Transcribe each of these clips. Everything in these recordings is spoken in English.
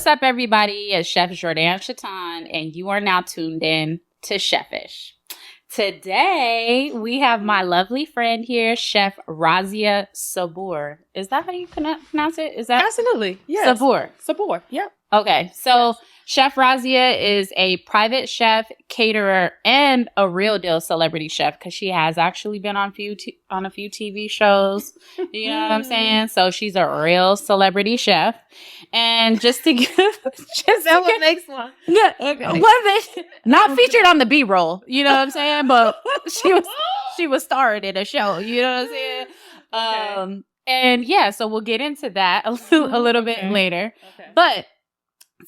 What's up, everybody? It's Chef Jourdan-Cha'Taun, and you are now tuned in to Chefish. Today, we have my lovely friend here, Chef Razia Sabour. Is that how you pronounce it? Is that absolutely? Yes. Sabour. Yep. Okay, so Chef Razia is a private chef, caterer, and a real deal celebrity chef because she has actually been on a few TV shows. You know what I'm saying? So she's a real celebrity chef. And just to give, what makes one? Yeah, okay. Not featured on the B-roll. You know what I'm saying? But she was starred in a show. You know what I'm saying? Okay. And yeah, so we'll get into that a little bit later. Okay. But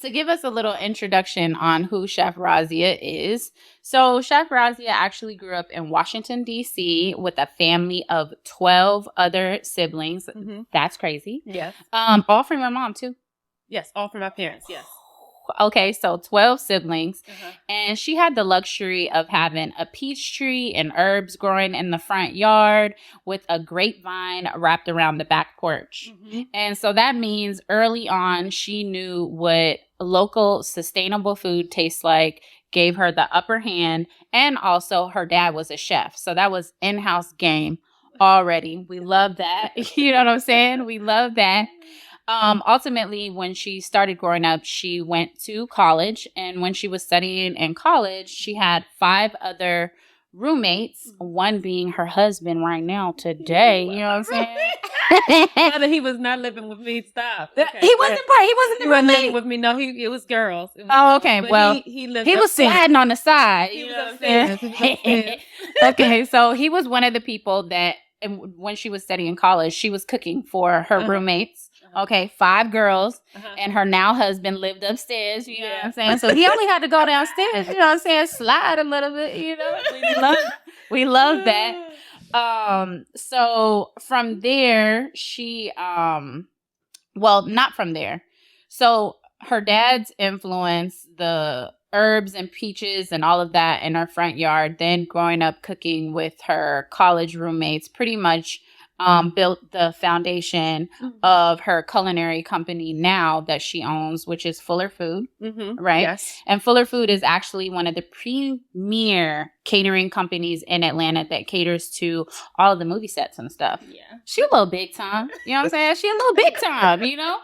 to give us a little introduction on who Chef Razia is. So Chef Razia actually grew up in Washington, D.C. with a family of 12 other siblings. Mm-hmm. That's crazy. Yes. All from your mom, too? Yes, all from my parents, yes. Okay, so 12 siblings. Uh-huh. And she had the luxury of having a peach tree and herbs growing in the front yard with a grapevine wrapped around the back porch. Mm-hmm. And so that means early on, she knew what local sustainable food tastes like, gave her the upper hand, and also her dad was a chef. So that was in-house game already. We love that. You know what I'm saying? We love that. Ultimately, when she started growing up, she went to college. And when she was studying in college, she had 5 other roommates, one being her husband right now today. You know what I'm saying? Brother, he was not living with me. Stop. Okay. He wasn't living with me. No, it was girls. Okay. But well, he lived was sliding on the side. He was upstairs. Okay. So he was one of the people that, and when she was studying college, she was cooking for her roommates. Okay, 5 girls, and her now husband lived upstairs, you know what I'm saying? So he only had to go downstairs, you know what I'm saying? Slide a little bit, you know? We love that. So from there, she, not from there. So her dad's influence, the herbs and peaches and all of that in her front yard, then growing up cooking with her college roommates, pretty much built the foundation of her culinary company now that she owns, which is Fuller Food, right? Yes. And Fuller Food is actually one of the premier catering companies in Atlanta that caters to all of the movie sets and stuff. Yeah. She a little big time. You know what I'm saying? She a little big time, you know?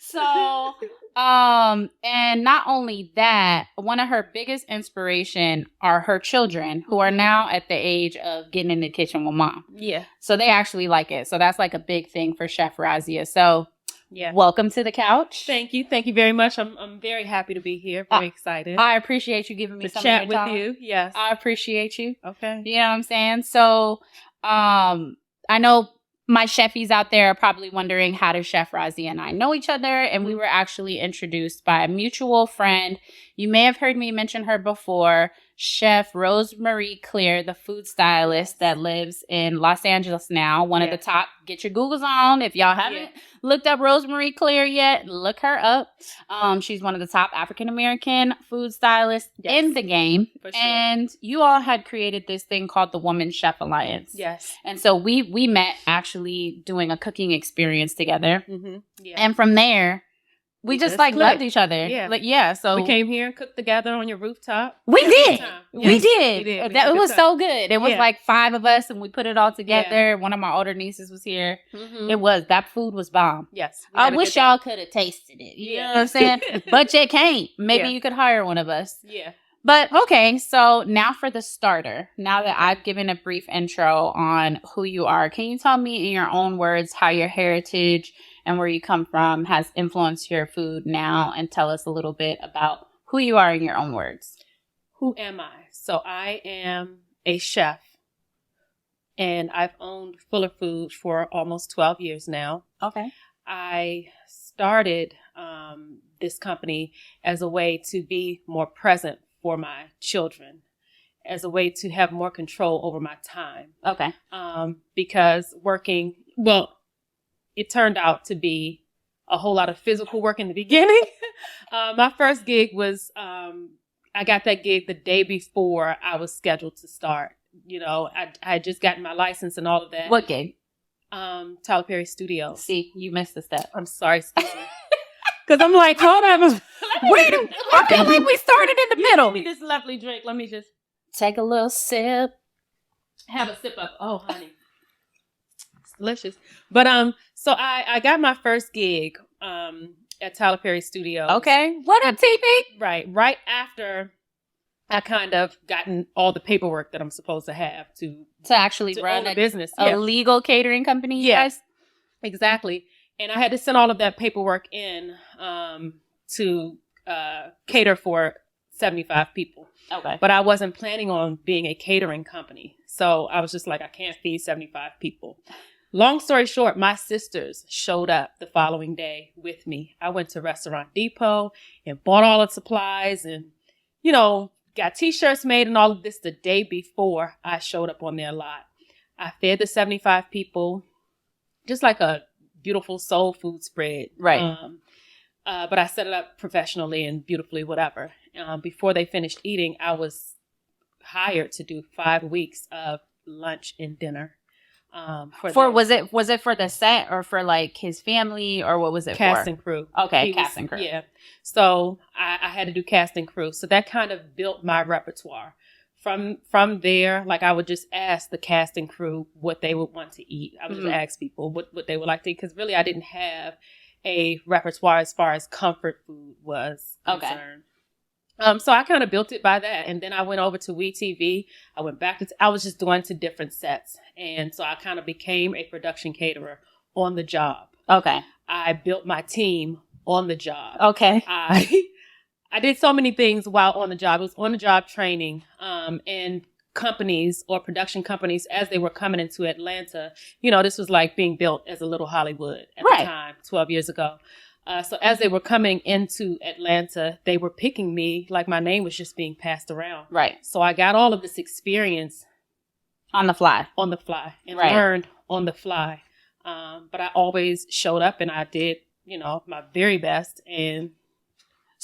So, and not only that, one of her biggest inspiration are her children who are now at the age of getting in the kitchen with mom. Yeah. So they actually like it. So that's like a big thing for Chef Razia. So yeah. Welcome to the couch. Thank you. Thank you very much. I'm very happy to be here. Very excited. I appreciate you giving me some chat of your time. with you. Yes. I appreciate you. Okay. You know what I'm saying? So, I know my chefies out there are probably wondering, how does Chef Razia and I know each other? And we were actually introduced by a mutual friend. You may have heard me mention her before, Chef Rosemarie Clear, the food stylist that lives in Los Angeles now. One of the top, get your Googles on. If y'all haven't looked up Rosemarie Clear yet, look her up. She's one of the top African-American food stylists in the game. For sure. And you all had created this thing called the Woman Chef Alliance. Yes. And so we met actually doing a cooking experience together. Mm-hmm. Yeah. And from there, we just loved each other. Yeah. So we came here and cooked together on your rooftop. We did. We did. It was so good. It was like 5 of us and we put it all together. Yeah. One of my older nieces was here. Mm-hmm. That food was bomb. Yes. I wish y'all could have tasted it. You know what I'm saying? But you can't. Maybe you could hire one of us. Yeah. But okay, so now for the starter. Now that I've given a brief intro on who you are, can you tell me in your own words how your heritage and where you come from has influenced your food now, and tell us a little bit about who you are in your own words? Who am I? So I am a chef, and I've owned Fuller Food for almost 12 years now. Okay. I started this company as a way to be more present for my children, as a way to have more control over my time. Okay. Because working, it turned out to be a whole lot of physical work in the beginning. My first gig was, I got that gig the day before I was scheduled to start. You know, I had just gotten my license and all of that. What gig? Tyler Perry Studios. See, you missed the step. I'm sorry, excuse me. Because I'm like, hold on. I feel like we started in the middle. Give me this lovely drink. Let me just Take a little sip. have a sip of. Oh, honey, it's delicious. But so I got my first gig at Tyler Perry Studios. Okay. What up, TV? Right after I kind of gotten all the paperwork that I'm supposed to have to actually run a business, a legal catering company. Yes, exactly. And I had to send all of that paperwork in to cater for 75 people. Okay. But I wasn't planning on being a catering company. So I was just like, I can't feed 75 people. Long story short, my sisters showed up the following day with me. I went to Restaurant Depot and bought all the supplies and, got t-shirts made and all of this the day before I showed up on their lot. I fed the 75 people just like a beautiful soul food spread. Right. But I set it up professionally and beautifully, whatever. Before they finished eating, I was hired to do 5 weeks of lunch and dinner. Was it for the set or for like his family or what was it cast for? and crew. Okay, cast and crew. Yeah. So I had to do cast and crew. So that kind of built my repertoire. From there, like I would just ask the cast and crew what they would want to eat. I would just ask people what they would like to eat because really I didn't have a repertoire as far as comfort food was concerned. So I kind of built it by that. And then I went over to WINNER. I went back I was just doing to different sets. And so I kind of became a production caterer on the job. Okay. I built my team on the job. Okay. I did so many things while on the job. It was on the job training. And companies or production companies, as they were coming into Atlanta, this was like being built as a little Hollywood at the time, 12 years ago. So as they were coming into Atlanta, they were picking me like my name was just being passed around. Right. So I got all of this experience on the fly and learned on the fly. But I always showed up and I did, my very best. And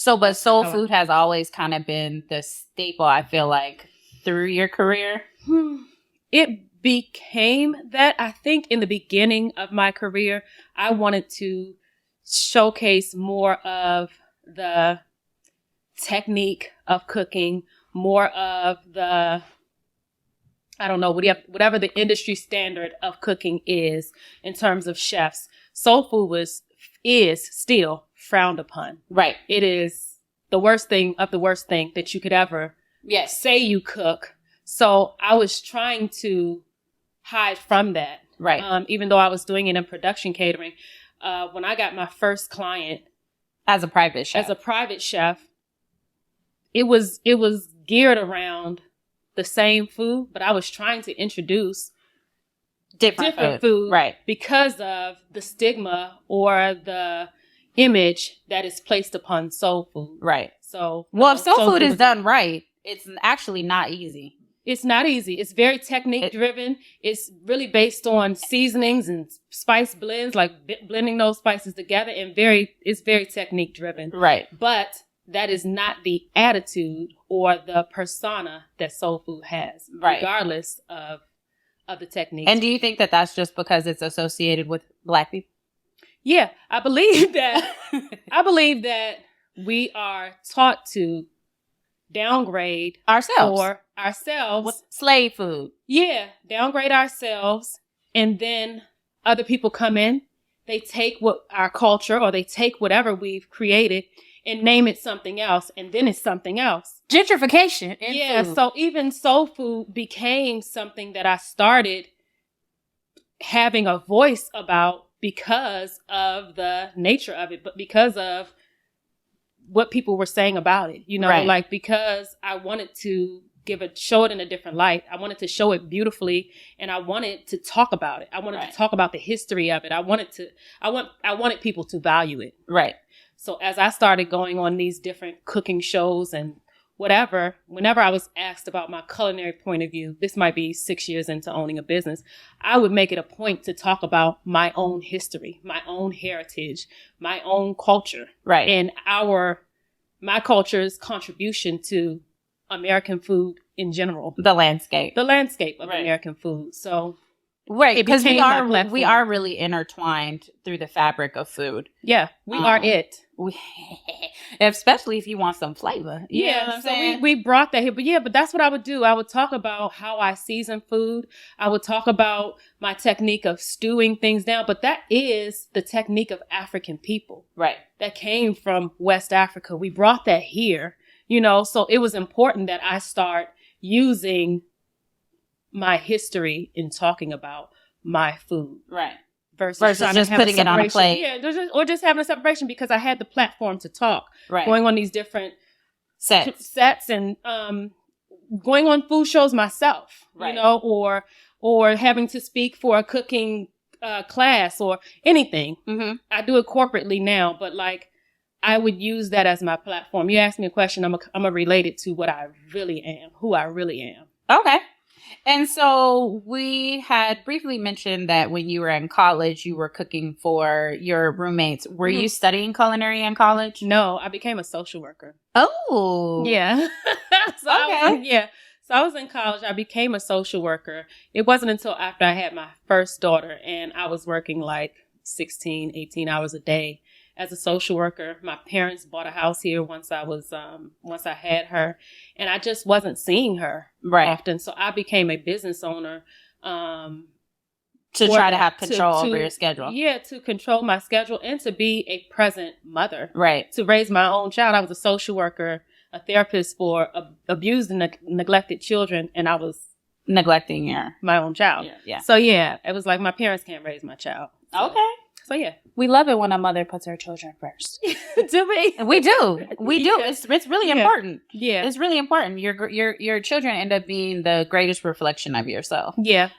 but soul food has always kind of been the staple, I feel like, through your career. It became that. I think in the beginning of my career, I wanted to showcase more of the technique of cooking, more of the, I don't know, whatever the industry standard of cooking is in terms of chefs. Soul food is still frowned upon. Right. It is the worst thing that you could ever say you cook. So I was trying to hide from that. Right. Even though I was doing it in production catering. When I got my first client as a private chef, it was geared around the same food, but I was trying to introduce different food, right? Because of the stigma or the image that is placed upon soul food, right? So, if soul food is done right, it's actually not easy. It's not easy. It's very technique driven. It's really based on seasonings and spice blends, like blending those spices together, and it's very technique driven. Right. But that is not the attitude or the persona that soul food has, regardless of the technique. And do you think that that's just because it's associated with Black people? Yeah, I believe that. I believe that we are taught to downgrade ourselves with slave food. Yeah, downgrade ourselves, and then other people come in. They take what our culture or they take whatever we've created and name it something else, and then it's something else. Gentrification. Food. So even soul food became something that I started having a voice about because of the nature of it, but because of what people were saying about it, like because I wanted to show it in a different light. I wanted to show it beautifully, and I wanted to talk about it. I wanted to talk about the history of it. I wanted people to value it. Right. So as I started going on these different cooking shows and whatever, whenever I was asked about my culinary point of view, this might be 6 years into owning a business, I would make it a point to talk about my own history, my own heritage, my own culture. Right. And my culture's contribution to American food in general. The landscape of American food. So Right, it because became my platform. we are really intertwined through the fabric of food. Yeah, we are it. Especially if you want some flavor. You know what I'm So saying? we brought that here. But that's what I would do. I would talk about how I season food. I would talk about my technique of stewing things down. But that is the technique of African people. Right. That came from West Africa. We brought that here, so it was important that I start using my history in talking about my food. Right. Versus just putting it on a plate. Yeah, or just having a separation because I had the platform to talk. Right. Going on these different sets and going on food shows myself, right. or having to speak for a cooking class or anything. Mm-hmm. I do it corporately now, but I would use that as my platform. You ask me a question, I'm gonna relate it to what I really am, who I really am. Okay. And so we had briefly mentioned that when you were in college, you were cooking for your roommates. Were you studying culinary in college? No, I became a social worker. Oh. Yeah. So I was in college. I became a social worker. It wasn't until after I had my first daughter and I was working 16, 18 hours a day as a social worker. My parents bought a house here once I had her, and I just wasn't seeing her often. So I became a business owner to try to have control over your schedule. Yeah, to control my schedule and to be a present mother. Right. To raise my own child. I was a social worker, a therapist for abused and neglected children, and I was neglecting my own child. Yeah. So it was like my parents can't raise my child. So. Okay. So yeah, we love it when a mother puts her children first. Do we? We do. We do. It's really important. Yeah, it's really important. Your children end up being the greatest reflection of yourself. Yeah.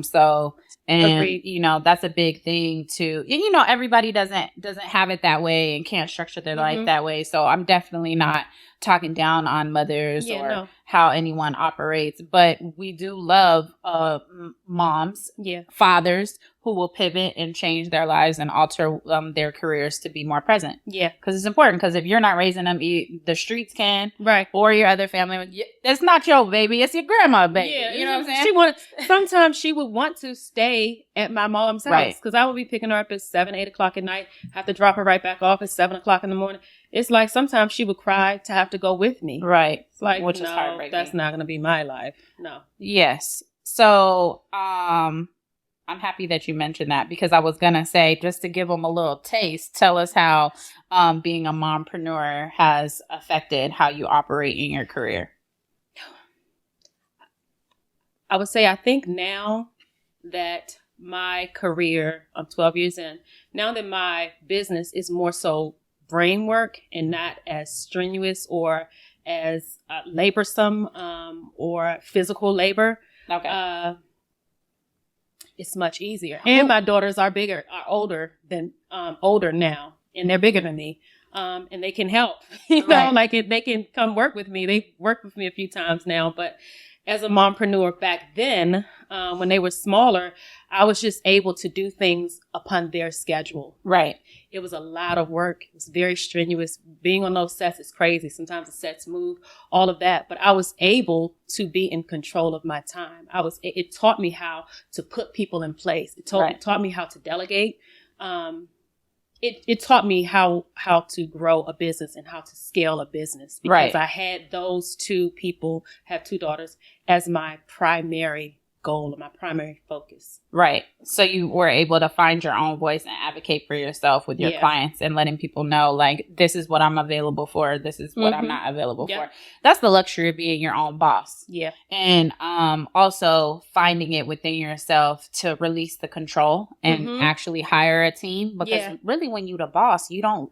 So Agreed. That's a big thing too. And everybody doesn't have it that way and can't structure their life that way. So I'm definitely not talking down on mothers how anyone operates, but we do love moms, fathers who will pivot and change their lives and alter their careers to be more present. Yeah, because it's important. Because if you're not raising them, the streets can, right, or your other family. It's not your baby; it's your grandma baby. Yeah, you know what I'm saying. Sometimes she would want to stay at my mom's house because I would be picking her up at 7, 8 o'clock at night. Have to drop her right back off at 7 o'clock in the morning. It's like sometimes she would cry to have to go with me. Right. It's like, which is heartbreaking. That's not going to be my life. No. Yes. So, I'm happy that you mentioned that because I was going to say, just to give them a little taste, tell us how being a mompreneur has affected how you operate in your career. I would say, I think now that my career, I'm 12 years in, now that my business is more so brain work and not as strenuous or as laborsome or physical labor. Okay. It's much easier. And my daughters are older now, and they're bigger than me. And they can help, they can come work with me. They worked with me a few times now, but as a mompreneur back then, when they were smaller, I was just able to do things upon their schedule. Right. It was a lot of work. It was very strenuous. Being on those sets is crazy. Sometimes the sets move, all of that. But I was able to be in control of my time. It taught me how to put people in place. It taught me how to delegate. It taught me how to grow a business and how to scale a business because I had those two people, have 2 daughters, as my primary goal and my primary focus. Right. So you were able to find your own voice and advocate for yourself with your clients and letting people know, this is what I'm available for. This is what I'm not available for. That's the luxury of being your own boss. Yeah. And also finding it within yourself to release the control and actually hire a team because really when you're the boss, you don't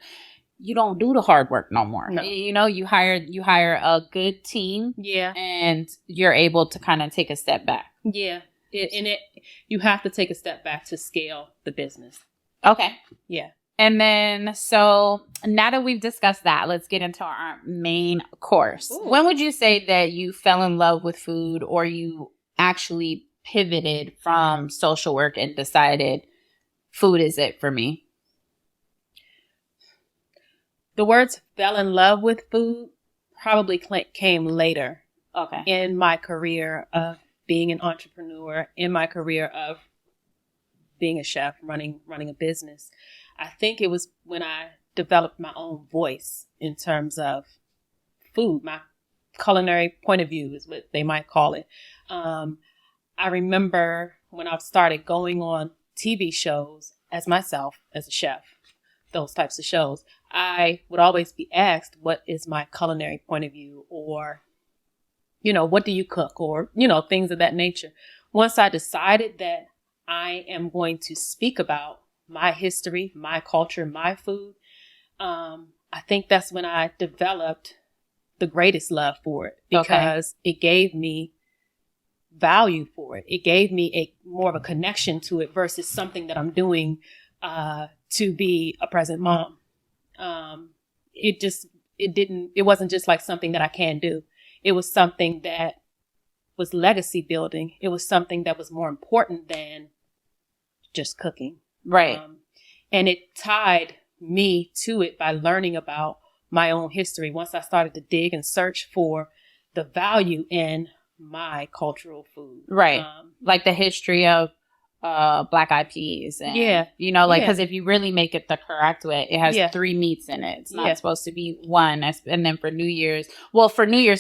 do the hard work no more. No. You hire a good team. Yeah. And you're able to kind of take a step back. Yeah. You have to take a step back to scale the business. Okay. Yeah. And then, so now that we've discussed that, let's get into our main course. Ooh. When would you say that you fell in love with food or you actually pivoted from social work and decided food is it for me? The words fell in love with food probably came later in my career of being an entrepreneur, in my career of being a chef, running a business. I think it was when I developed my own voice in terms of food, my culinary point of view is what they might call it. I remember when I started going on TV shows as myself, as a chef, those types of shows, I would always be asked, what is my culinary point of view? Or, what do you cook? Or, things of that nature. Once I decided that I am going to speak about my history, my culture, my food, I think that's when I developed the greatest love for it, because it gave me value for it. It gave me more of a connection to it versus something that I'm doing to be a present mom. It wasn't just like something that I can do. It was something that was legacy building. It was something that was more important than just cooking. Right. And it tied me to it by learning about my own history. Once I started to dig and search for the value in my cultural food. Right. Like the history of black eyed peas. And, because if you really make it the correct way, it has 3 meats in it. It's not supposed to be one. And then for New Year's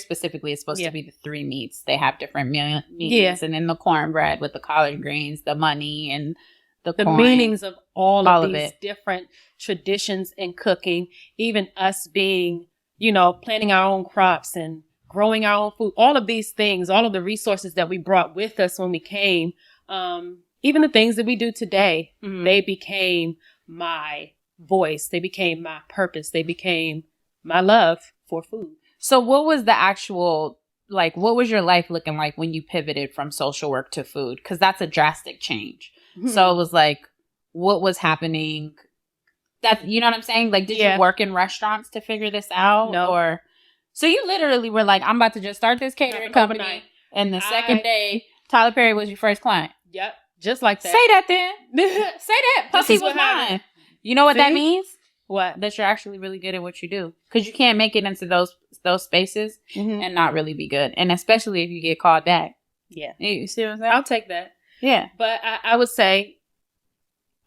specifically, it's supposed to be the 3 meats. They have different meats. Yeah. And then the cornbread with the collard greens, the money, and the corn. Meanings of all of these different traditions in cooking, even us being, planting our own crops and growing our own food, all of these things, all of the resources that we brought with us when we came, even the things that we do today, they became my voice. They became my purpose. They became my love for food. So what was the actual, what was your life looking like when you pivoted from social work to food? Because that's a drastic change. Mm-hmm. So it was what was happening? You know what I'm saying? Did you work in restaurants to figure this out? No. Or so you literally were like, I'm about to just start this catering company. And the second day, Tyler Perry was your first client. Yep. Just like that. Say that then. Say that. Pussy was mine. You know what that means? What? That you're actually really good at what you do. Because you can't make it into those spaces and not really be good. And especially if you get called back. Yeah. You see what I'm saying? I'll take that. Yeah. But I would say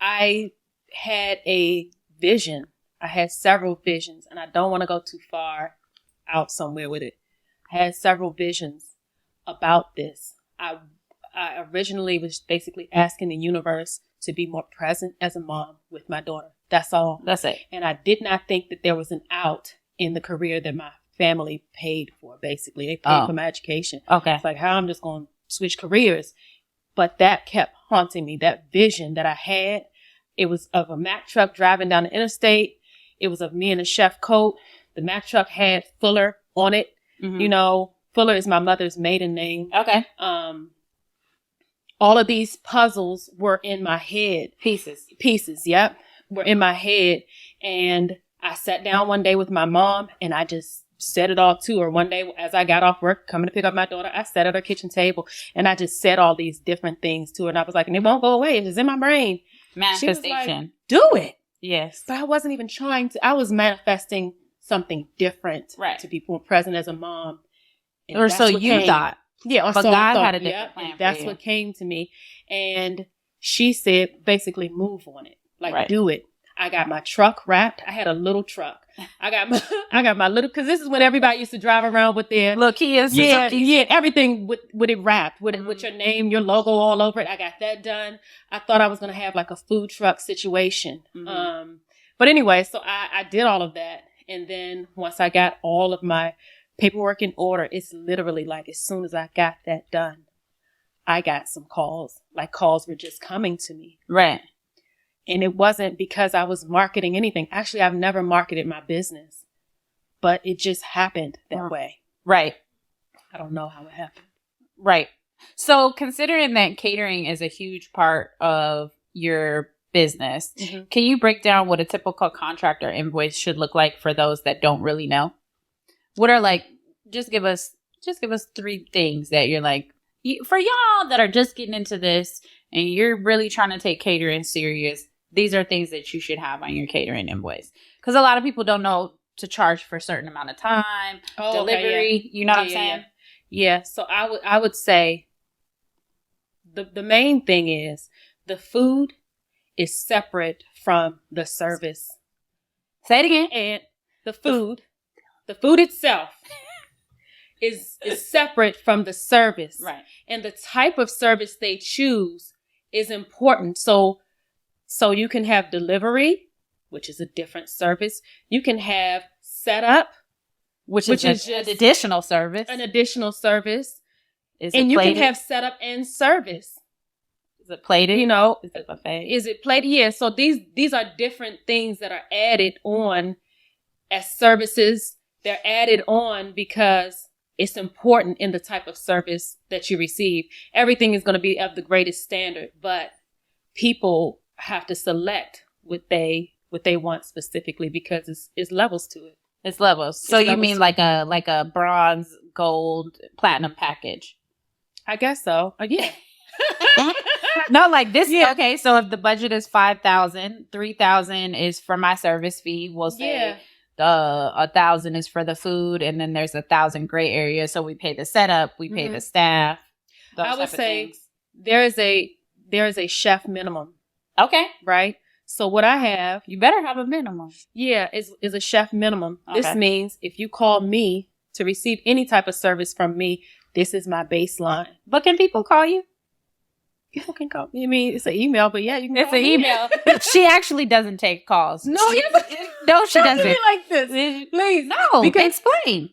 I had a vision. I had several visions. And I don't want to go too far out somewhere with it. I had several visions about this. I originally was basically asking the universe to be more present as a mom with my daughter. That's all. That's it. And I did not think that there was an out in the career that my family paid for, basically. They paid for my education. Okay. It's like, how I'm just going to switch careers. But that kept haunting me, that vision that I had. It was of a Mack truck driving down the interstate. It was of me in a chef coat. The Mack truck had Fuller on it. Mm-hmm. Fuller is my mother's maiden name. Okay. All of these puzzles were in my head. Pieces, yep, were in my head. And I sat down one day with my mom and I just said it all to her. One day as I got off work, coming to pick up my daughter, I sat at her kitchen table and I just said all these different things to her. And I was like, and it won't go away. It's just in my brain. Manifestation. She was like, do it. Yes. But I wasn't even trying to. I was manifesting something different. Right. To be more present as a mom. And or so you thought. Yeah. But God had a different plan. That's what came to me. And she said, basically, move on it. Do it. I got my truck wrapped. I had a little truck. I got my little, because this is when everybody used to drive around with their little Kias. Yeah, everything with it wrapped, with your name, your logo all over it. I got that done. I thought I was going to have a food truck situation. Mm-hmm. But anyway, so I did all of that. And then once I got all of my paperwork in order, it's literally as soon as I got that done, I got some calls. Calls were just coming to me. Right. And it wasn't because I was marketing anything. Actually, I've never marketed my business, but it just happened that way. Right. I don't know how it happened. Right. So considering that catering is a huge part of your business, can you break down what a typical contractor invoice should look like for those that don't really know? What are just give us 3 things that you're for y'all that are just getting into this and you're really trying to take catering serious. These are things that you should have on your catering invoice. Because a lot of people don't know to charge for a certain amount of time, delivery. Okay, you know what I'm saying? Yeah. So I would say the main thing is the food is separate from the service. Say it again. And the food itself is separate from the service. Right. And the type of service they choose is important. So you can have delivery, which is a different service. You can have setup, which is just an additional service. An additional service. And you can have setup and service. Is it plated? You know, is it buffet? Is it plated? Yeah. So these are different things that are added on as services. They're added on because it's important in the type of service that you receive. Everything is going to be of the greatest standard, but people have to select what they want specifically because it's levels to it. It's levels. So you mean like a bronze, gold, platinum package? I guess so. Yeah. No, like this. Yeah. Okay. So if the budget is $5,000, $3,000 is for my service fee. We'll say $1,000 is for the food, and then there's 1,000 gray areas. So we pay the setup, we pay the staff. I would say there is a chef minimum. Okay. Right. So what I have, you better have a minimum. Yeah, is a chef minimum. Okay. This means if you call me to receive any type of service from me, this is my baseline. But can people call you? People can call me. I mean, it's an email, but yeah, you can. It's an email. She actually doesn't take calls. No, no, she doesn't. Do like this, please. No, explain.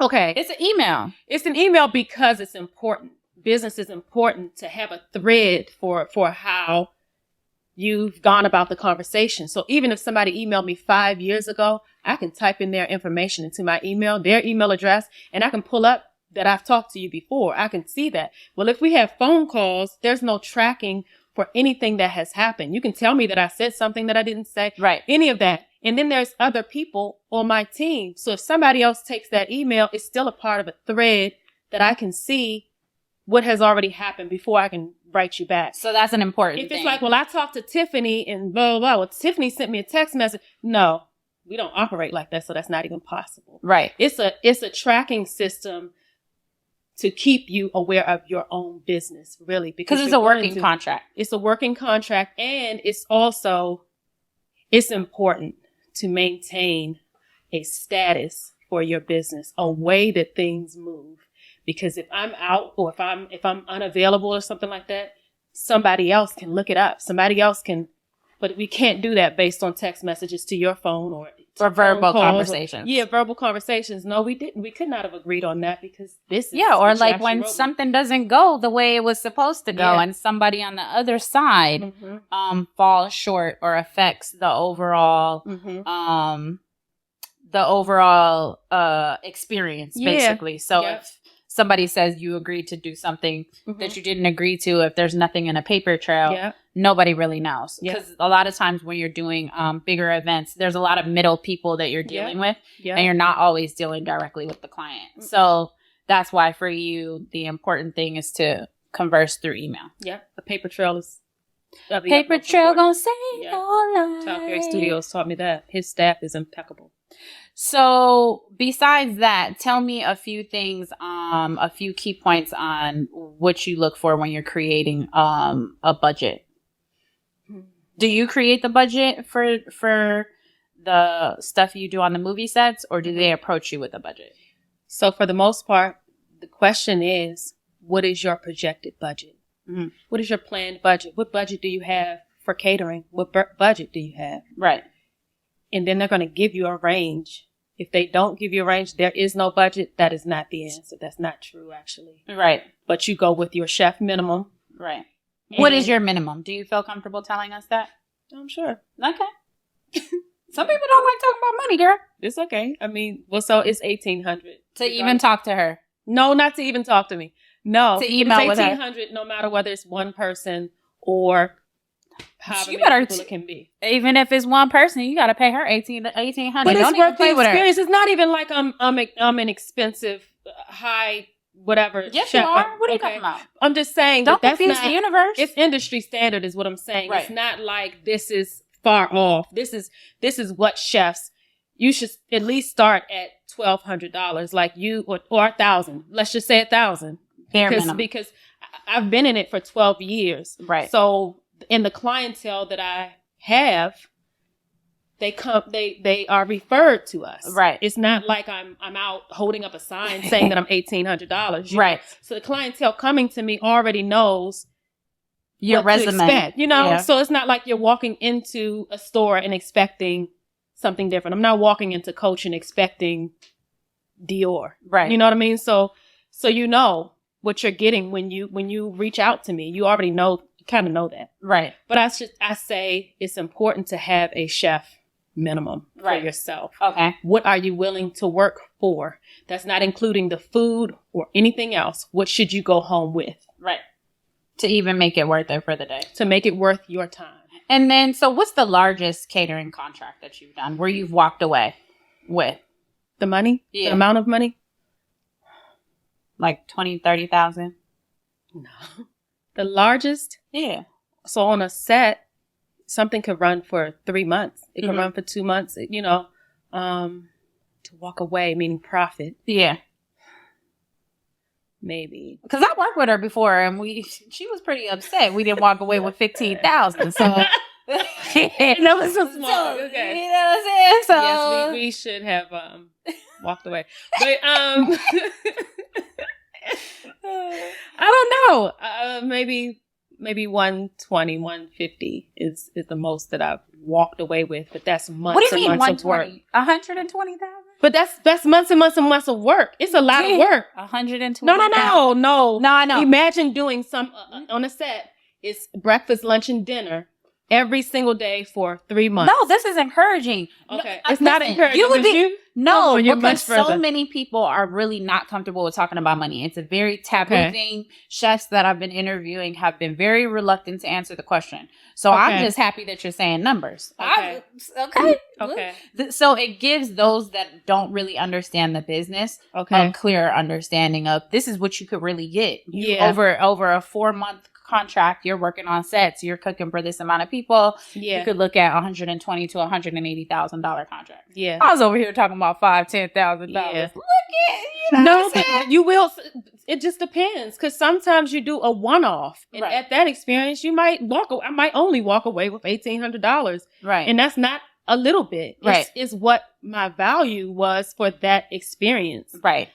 Okay, it's an email. It's an email because it's important. Business is important to have a thread for how you've gone about the conversation. So even if somebody emailed me 5 years ago, I can type in their information into my email, their email address, and I can pull up that I've talked to you before. I can see that. Well, if we have phone calls, there's no tracking for anything that has happened. You can tell me that I said something that I didn't say. Right. Any of that. And then there's other people on my team. So if somebody else takes that email, it's still a part of a thread that I can see what has already happened before I can write you back. So that's an important If thing. it's like, well, I talked to Tiffany and blah, blah, blah. Well, Tiffany sent me a text message. No, we don't operate like that. So that's not even possible. Right. It's a tracking system to keep you aware of your own business, really. Because it's a working contract. It's a working contract. And it's important to maintain a status for your business, a way that things move. Because if I'm out or if I'm unavailable or something like that, somebody else can look it up. Somebody else can, but we can't do that based on text messages to your phone or verbal conversations. Verbal conversations. No, we didn't. We could not have agreed on that because this is or like when something doesn't go the way it was supposed to go and somebody on the other side falls short or affects the overall experience basically. So if somebody says you agreed to do something that you didn't agree to, if there's nothing in a paper trail, nobody really knows. Because a lot of times when you're doing bigger events, there's a lot of middle people that you're dealing with, and you're not always dealing directly with the client. So that's why for you, the important thing is to converse through email. Yeah, the paper trail is... Paper trail gonna save all life. Top Gary Studios taught me that. His staff is impeccable. So besides that, tell me a few things, a few key points on what you look for when you're creating a budget. Do you create the budget for the stuff you do on the movie sets, or do they approach you with a budget? So for the most part, the question is, what is your projected budget? Mm-hmm. What is your planned budget? What budget do you have for catering? What budget do you have? Right. And then they're going to give you a range. If they don't give you a range, there is no budget. That is not the answer. That's not true, actually. Right. But you go with your chef minimum. Right. What is your minimum? Do you feel comfortable telling us that? I'm sure. Okay. Some people don't like talking about money, girl. It's okay. I mean, well, so it's $1,800 to even talk to her. No, not to even talk to me. No, to email with her. $1,800, no matter whether it's one person or however many people it can be. Even if it's one person, you got to pay her $1,800. But it's worth the experience. It's not even like I'm an expensive, high, whatever. Yes, chef. you are. What are you talking about? I'm just saying. Don't that's confuse not, the universe. It's industry standard, is what I'm saying. Right. It's not like this is far off. This is what chefs. You should at least start at $1,200, like you, or $1,000. Let's just say $1,000. Bare minimum. Because I've been in it for 12 years. Right. So and the clientele that I have, they are referred to us. Right. It's not like I'm out holding up a sign saying that I'm $1,800. Right. So the clientele coming to me already knows your what to resume. expect, Yeah. So it's not like you're walking into a store and expecting something different. I'm not walking into Coach and expecting Dior. Right. You know what I mean? So you know what you're getting when you reach out to me. You already kind of know that. Right. But I say it's important to have a chef minimum for yourself. Okay. What are you willing to work for? That's not including the food or anything else. What should you go home with? Right. To even make it worth it for the day. To make it worth your time. And then, so what's the largest catering contract that you've done where you've walked away with? The money? Yeah. The amount of money? Like 20, 30,000? No. The largest? Yeah. So on a set, something could run for 3 months. It could run for 2 months, to walk away, meaning profit. Yeah. Maybe. Because I worked with her before and she was pretty upset. We didn't walk away with 15,000. So that was so small. Okay. You know what I'm saying? So Yes, we should have walked away. But I don't know. Maybe 120, 150 is the most that I've walked away with. But that's months what do you mean and months of work. 120,000? But that's months and months and months of work. It's a lot of work. 120. No. No, I know. Imagine doing some on a set. It's breakfast, lunch, and dinner every single day for 3 months. No, this is encouraging. Okay, No, it's not listen, encouraging. You would be no, you're because much so further. many people are really not comfortable with talking about money. It's a very taboo thing. Chefs that I've been interviewing have been very reluctant to answer the question. So I'm just happy that you're saying numbers. Okay. Okay. So it gives those that don't really understand the business Okay. a clear understanding of this is what you could really get. Yeah. Over a 4-month contract, you're working on sets, you're cooking for this amount of people. Yeah. You could look at $120,000 to $180,000 contract. Yeah. I was over here talking about $5,000-$10,000. Yeah. Look at No, but you will. It just depends, because sometimes you do a one-off, and Right. at that experience, you might I might only walk away with $1,800, right. and that's not a little bit. Right. It's what my value was for that experience. Right.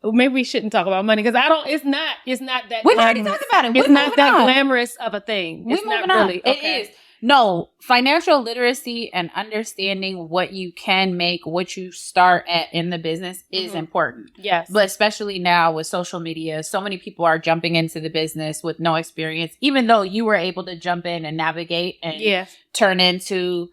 Maybe we shouldn't talk about money, because It's not that. We've already talked about it. It's not that glamorous of a thing. It's not really. It is. No, financial literacy and understanding what you can make, what you start at in the business is important. Yes. But especially now with social media, so many people are jumping into the business with no experience, even though you were able to jump in and navigate and turn into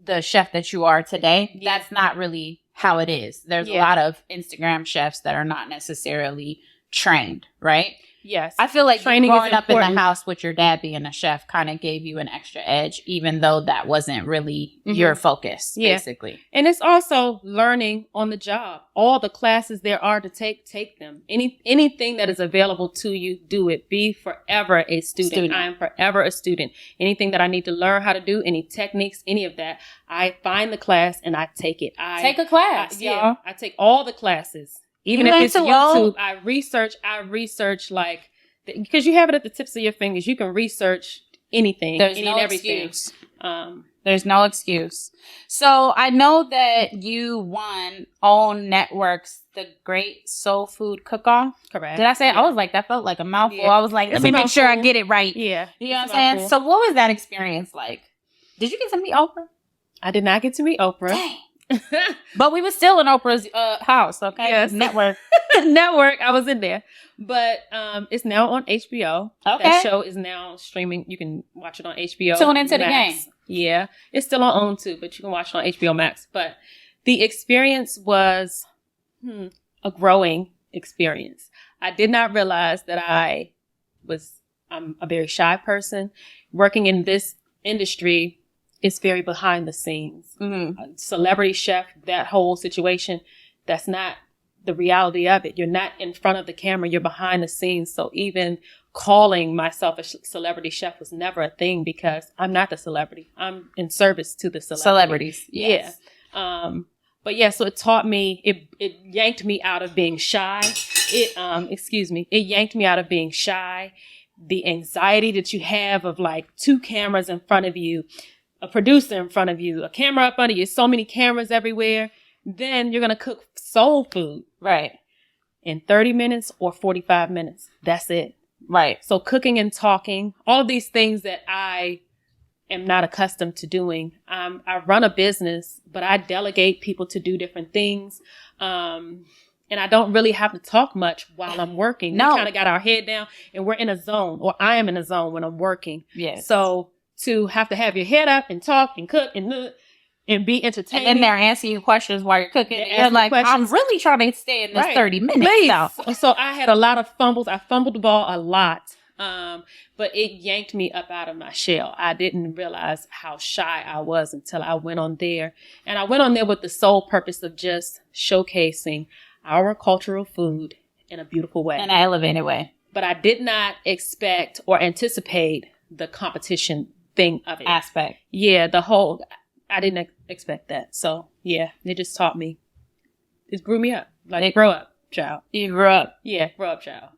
the chef that you are today. Yeah. That's not really how it is. There's a lot of Instagram chefs that are not necessarily trained, right? Yes. I feel like training growing up in important. the house with your dad being a chef kind of gave you an extra edge, even though that wasn't really your focus, basically. And it's also learning on the job. All the classes there are to take them. Anything that is available to you, do it. Be forever a student. I am forever a student. Anything that I need to learn how to do, any techniques, any of that, I find the class and I take it. Take a class, y'all. I take all the classes. Even if it's YouTube, I research like, because you have it at the tips of your fingers. You can research anything. There's no excuse. There's no excuse. So I know that you won OWN Network's The Great Soul Food Cook-Off. Correct. Did I say it? I was like, that felt like a mouthful. Yeah. I was like, let me make sure I get it right. Yeah. You know what I'm saying? So what was that experience like? Did you get to meet Oprah? I did not get to meet Oprah. Dang. But we were still in Oprah's house, okay? Yes. Network. I was in there. But it's now on HBO. Okay. That show is now streaming. You can watch it on HBO. Tune into the Max. game. Yeah. It's still on OWN too, but you can watch it on HBO Max. But the experience was a growing experience. I did not realize that I'm a very shy person. Working in this industry, it's very behind the scenes. Celebrity chef, that whole situation, that's not the reality of it. You're not in front of the camera, you're behind the scenes. So even calling myself a celebrity chef was never a thing, because I'm not the celebrity. I'm in service to the Celebrities. Yes. Yeah. But yeah, so it taught me, it yanked me out of being shy. It yanked me out of being shy. the anxiety that you have of like 2 cameras in front of you, a producer in front of you, a camera up under you, so many cameras everywhere, then you're going to cook soul food. Right. In 30 minutes or 45 minutes. That's it. Right. So cooking and talking, all of these things that I am not accustomed to doing. I run a business, but I delegate people to do different things. And I don't really have to talk much while I'm working. No. We kind of got our head down and we're in a zone, or I am in a zone when I'm working. Yes. So to have your head up and talk and cook and be entertaining. And then they're asking you questions while you're cooking. And you're like, I'm really trying to stay in this 30 minutes. Now. So I had a lot of fumbles. I fumbled the ball a lot. But it yanked me up out of my shell. I didn't realize how shy I was until I went on there. And I went on there with the sole purpose of just showcasing our cultural food in a beautiful way. In an elevated way. But I did not expect or anticipate the competition thing of it. Aspect. Yeah, I didn't expect that. So, yeah, it just taught me. It grew me up. Like, grow up, child. You grew up. Yeah, grow up, child.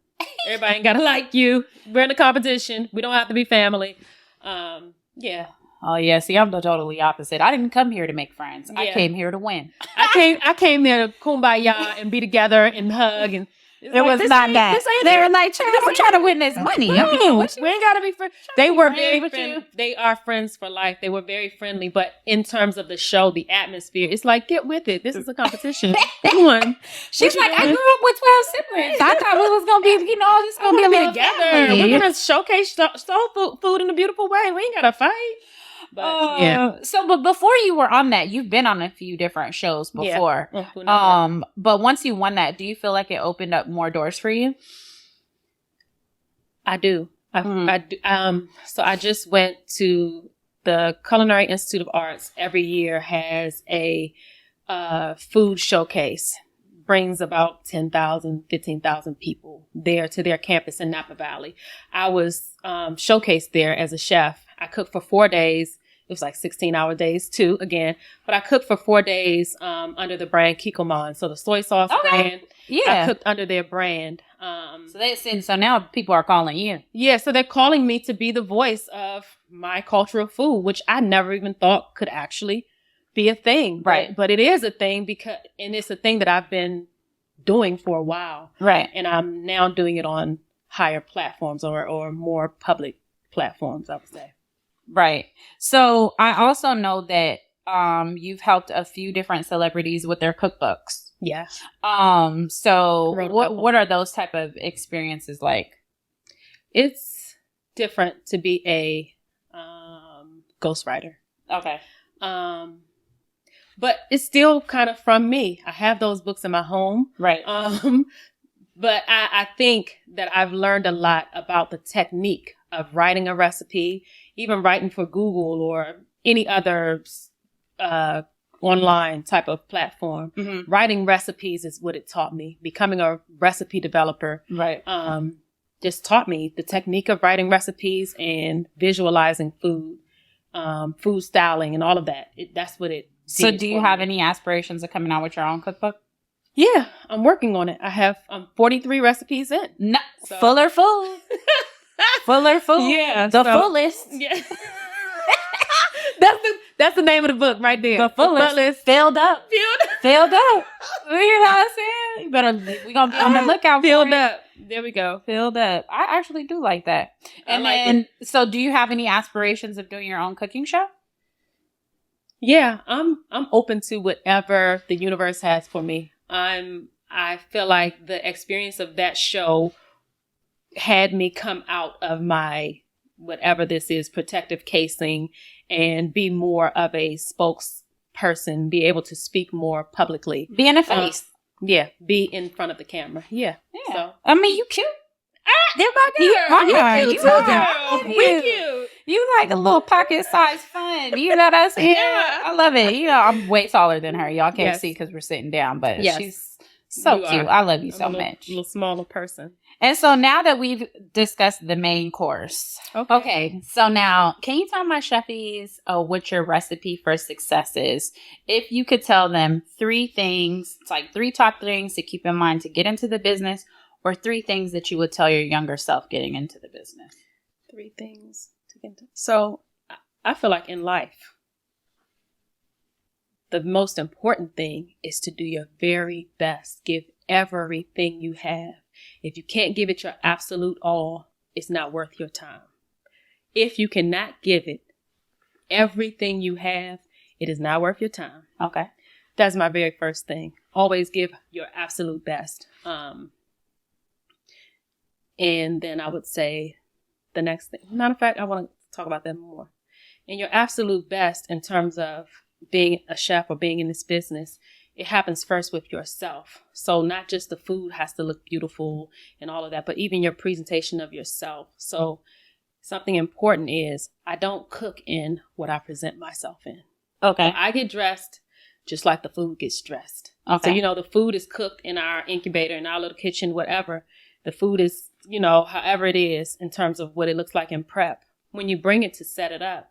Everybody ain't got to like you. We're in a competition. We don't have to be family. Yeah. Oh, yeah. See, I'm the totally opposite. I didn't come here to make friends. Yeah. I came here to win. I came there to kumbaya and be together and hug. And it was not that. They were like, we're trying to win this money. We ain't got to be friends. They were very with friendly. you. They are friends for life. They were very friendly. But in terms of the show, the atmosphere, it's like, get with it. This is a competition. Come on. She's like, I grew up with 12 siblings. I thought we was going to be, this going to be a little together. family. We're going to showcase soul food in a beautiful way. We ain't got to fight. But yeah. So, but before you were on that, you've been on a few different shows before. Yeah. But once you won that, do you feel like it opened up more doors for you? I do. I do. So I just went to the Culinary Institute of Arts. Every year has a food showcase. Brings about 10,000, 15,000 people there to their campus in Napa Valley. I was showcased there as a chef. I cooked for 4 days. It was like 16-hour days too, again. But I cooked for 4 days under the brand Kikkoman. So the soy sauce brand. Yeah. I cooked under their brand. So now people are calling you. Yeah, so they're calling me to be the voice of my cultural food, which I never even thought could actually be a thing. Right. But it is a thing and it's a thing that I've been doing for a while. Right. And I'm now doing it on higher platforms or more public platforms, I would say. Right. So I also know that you've helped a few different celebrities with their cookbooks. Yeah. So what are those type of experiences like? It's different to be a ghostwriter. Okay. But it's still kind of from me. I have those books in my home. Right. But I think that I've learned a lot about the technique of writing a recipe, even writing for Google or any other online type of platform. Mm-hmm. Writing recipes is what it taught me. Becoming a recipe developer, right? Just taught me the technique of writing recipes and visualizing food, food styling, and all of that. That's what it. So, do you have any aspirations of coming out with your own cookbook? Yeah, I'm working on it. I have 43 recipes in. No, so. Fuller food. Fuller food. Yeah. The fullest. Yeah. That's the name of the book right there. The fullest. Filled up. Filled up. You know what I'm saying? We're going to be on the lookout for it. Filled up. There we go. Filled up. I actually do like that. So do you have any aspirations of doing your own cooking show? Yeah, I'm open to whatever the universe has for me. I feel like the experience of that show had me come out of my, whatever this is, protective casing and be more of a spokesperson, be able to speak more publicly. Be in a face. Yeah, be in front of the camera. Yeah. So, I mean, you cute. They're my girl. You cute. You like a little pocket-sized fun. You know what I'm saying? Yeah. I love it. You know, I'm way taller than her. Y'all can't see because we're sitting down, but she's so cute. I love you so much. A little smaller person. And so now that we've discussed the main course. Okay. So now, can you tell my chefies what your recipe for success is? If you could tell them 3 things, it's like 3 top things to keep in mind to get into the business or 3 things that you would tell your younger self getting into the business? 3 things to get into. So I feel like in life, the most important thing is to do your very best. Give everything you have. If you can't give it your absolute all, it's not worth your time. If you cannot give it everything you have, it is not worth your time. Okay. That's my very first thing. Always give your absolute best. And then I would say the next thing. Matter of fact, I want to talk about that more. And your absolute best in terms of being a chef or being in this business, it happens first with yourself. So not just the food has to look beautiful and all of that, but even your presentation of yourself. So something important is I don't cook in what I present myself in. Okay. So I get dressed just like the food gets dressed. Okay. So, the food is cooked in our incubator, in our little kitchen, whatever. The food is, however it is in terms of what it looks like in prep. When you bring it to set it up,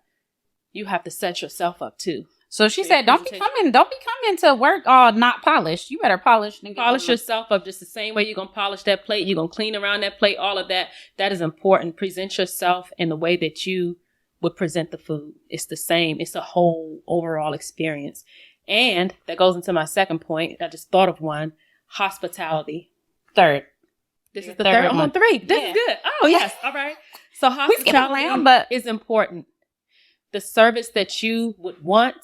you have to set yourself up too. So she said, don't be coming to work all not polished. You better polish. Polish yourself up just the same way you're going to polish that plate. You're going to clean around that plate, all of that. That is important. Present yourself in the way that you would present the food. It's the same. It's a whole overall experience. And that goes into my second point. I just thought of one. Hospitality. Third. This is the third. I'm on 3. This is good. Oh, yes. All right. So hospitality is important. The service that you would want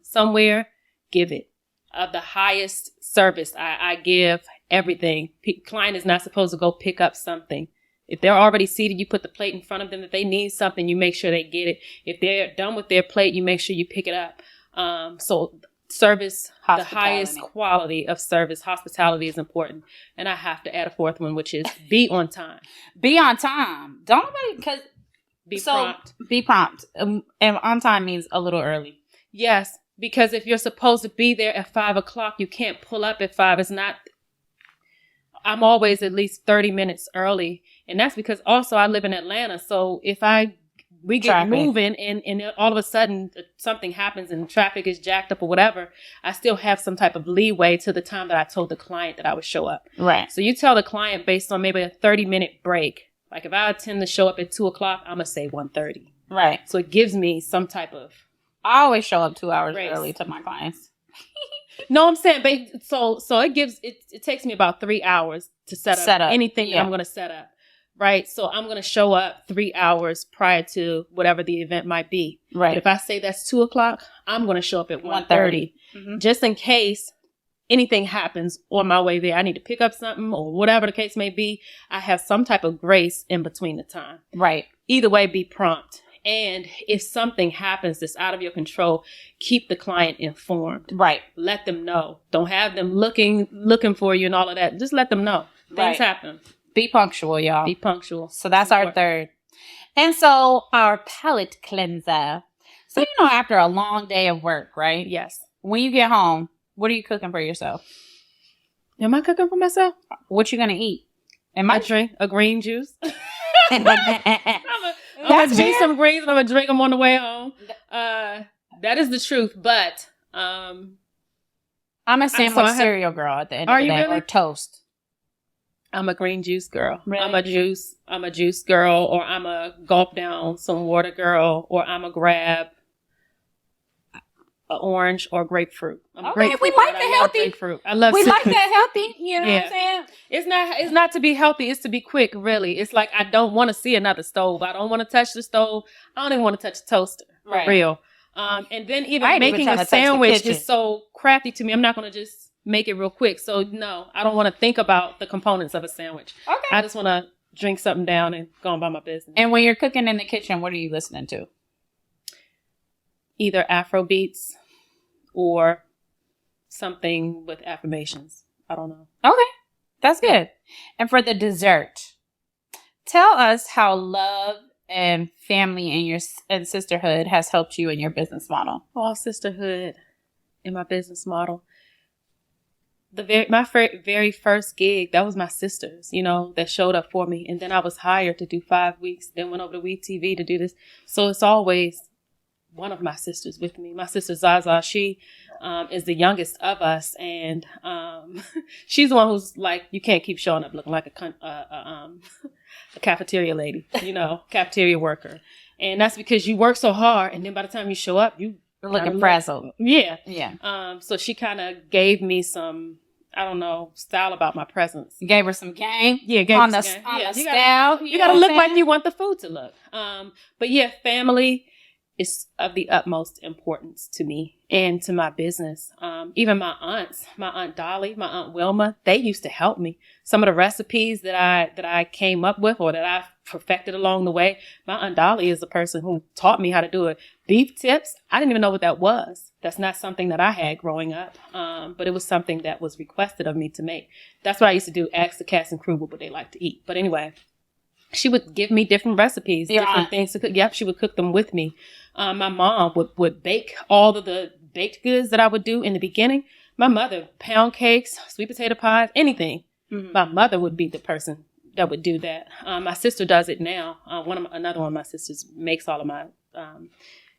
somewhere, give it. Of the highest service, I give everything. Client is not supposed to go pick up something. If they're already seated, you put the plate in front of them. If they need something, you make sure they get it. If they're done with their plate, you make sure you pick it up. So service, the highest quality of service, hospitality is important. And I have to add a 4th one, which is be on time. Be on time. Don't nobody, because prompt. Be prompt. And on time means a little early. Yes, because if you're supposed to be there at 5 o'clock, you can't pull up at 5. It's not. I'm always at least 30 minutes early. And that's because also I live in Atlanta. So if we get moving and all of a sudden something happens and traffic is jacked up or whatever, I still have some type of leeway to the time that I told the client that I would show up. Right. So you tell the client based on maybe a 30-minute break. Like if I intend to show up at 2 o'clock, I'm going to say 1:30. Right. So it gives me some type of. I always show up 2 hours early to my clients. No, I'm saying, so it takes me about 3 hours to set up anything that I'm going to set up. Right. So I'm going to show up 3 hours prior to whatever the event might be. Right. But if I say that's 2 o'clock, I'm going to show up at 1:30. Mm-hmm. Just in case anything happens on my way there. I need to pick up something or whatever the case may be. I have some type of grace in between the time. Right. Either way, be prompt. And if something happens that's out of your control, keep the client informed. Right. Let them know. Don't have them looking for you and all of that. Just let them know. Things happen. Be punctual, y'all. Be punctual. So that's our 3rd. And so our palate cleanser. So, after a long day of work, right? Yes. When you get home, what are you cooking for yourself? Am I cooking for myself? What you going to eat? I drink a green juice. I'm That's gonna drink some greens and I'm gonna drink them on the way home. That is the truth. But I'm a sandwich cereal girl at the end of the day, really? or toast. I'm a green juice girl. Really? I'm a juice girl, or I'm a gulp down some water girl, or I'm a grab an orange or grapefruit. We like the healthy. Grapefruit. I love. We like that healthy. You know what I'm saying? It's not to be healthy. It's to be quick. Really, it's like I don't want to see another stove. I don't want to touch the stove. I don't even want to touch the toaster. For real. And then even making a sandwich is so crafty to me. I'm not going to just make it real quick. So no, I don't want to think about the components of a sandwich. Okay. I just want to drink something down and go on by my business. And when you're cooking in the kitchen, what are you listening to? Either Afro beats or something with affirmations. I don't know. Okay. That's good. And for the dessert, tell us how love and family and sisterhood has helped you in your business model. Oh, sisterhood in my business model. My very first gig, that was my sisters, that showed up for me. And then I was hired to do 5 weeks, then went over to WINNER TV to do this. So it's always one of my sisters with me. My sister Zaza, she is the youngest of us, and she's the one who's like, you can't keep showing up looking like a cafeteria lady, cafeteria worker. And that's because you work so hard, and then by the time you show up, you looking frazzled. Yeah. Yeah. So she kind of gave me some, I don't know, style about my presence. You gave her some game. Yeah, on the style. You gotta look like you want the food to look. But yeah, family is of the utmost importance to me and to my business. Even my aunts, my Aunt Dolly, my Aunt Wilma, they used to help me. Some of the recipes that I came up with or that I perfected along the way, my Aunt Dolly is the person who taught me how to do it. Beef tips, I didn't even know what that was. That's not something that I had growing up, but it was something that was requested of me to make. That's what I used to do, ask the cast and crew what they like to eat. But anyway, she would give me different recipes, different things to cook. Yep, she would cook them with me. My mom would bake all of the baked goods that I would do in the beginning. My mother, pound cakes, sweet potato pies, anything. Mm-hmm. My mother would be the person that would do that. My sister does it now. Another one of my sisters makes all of my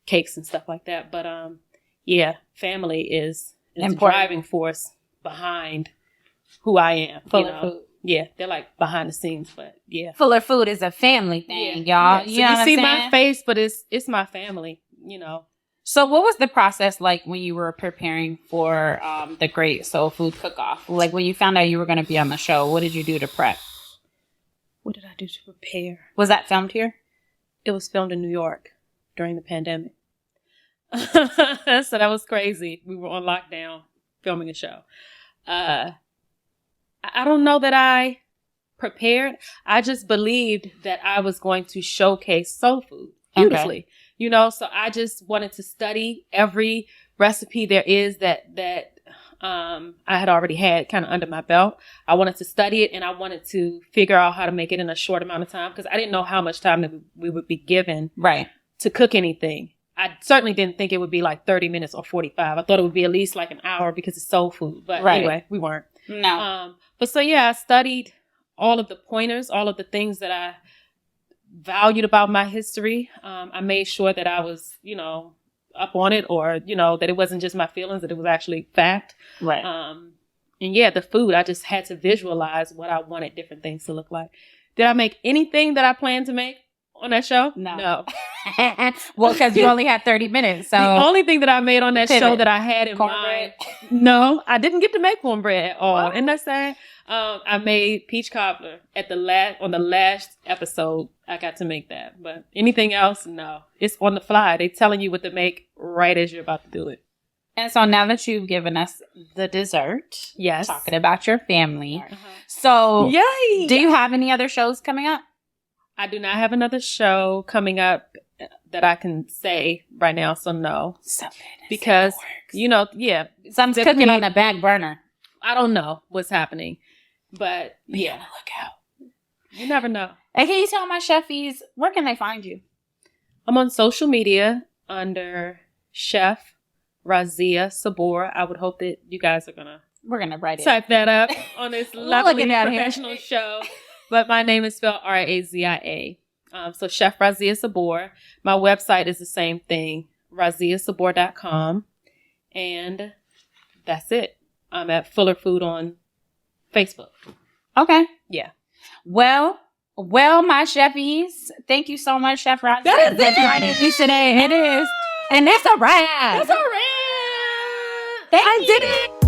cakes and stuff like that. But yeah, family is the driving force behind who I am. Fuller Food. Yeah, they're like behind the scenes, but yeah. Fuller Food is a family thing, y'all. Yeah. So you see my face, but it's my family, So what was the process like when you were preparing for the Great Soul Food Cook-Off? Like when you found out you were going to be on the show, what did you do to prep? What did I do to prepare? Was that filmed here? It was filmed in New York during the pandemic. So that was crazy. We were on lockdown filming a show. I don't know that I prepared. I just believed that I was going to showcase soul food beautifully. Okay. So I just wanted to study every recipe there is that I had already had kind of under my belt. I wanted to study it, and I wanted to figure out how to make it in a short amount of time because I didn't know how much time that we would be given to cook anything. I certainly didn't think it would be like 30 minutes or 45. I thought it would be at least like an hour because it's soul food. But anyway, we weren't. No. But so, yeah, I studied all of the pointers, all of the things that I valued about my history. I made sure that I was, up on it or, that it wasn't just my feelings, that it was actually fact. Right. And yeah, the food, I just had to visualize what I wanted different things to look like. Did I make anything that I planned to make on that show? No. Well, because you only had 30 minutes. So the only thing that I made on that show that I had in mind. No, I didn't get to make cornbread at all. What? And that's sad. I made peach cobbler on the last episode. I got to make that, but anything else, no. It's on the fly. They're telling you what to make right as you're about to do it. And so now that you've given us the dessert, yes, talking about your family. So, yay! Do you have any other shows coming up? I do not have another show coming up that I can say right now. So no, because something's cooking on the back burner. I don't know what's happening, but yeah, look out. You never know. And can you tell my chefies, where can they find you? I'm on social media under Chef Razia Sabour. I would hope that you guys are we're gonna write it. Type that up on this lovely professional show. But my name is spelled Razia. So Chef Razia Sabour. My website is the same thing, raziasabour.com. And that's it. I'm at Fuller Food on Facebook. Okay. Yeah. Well, my chefies, thank you so much, Chef Razia. That is it. You today. It is. And that's a wrap. That's a wrap. I did it.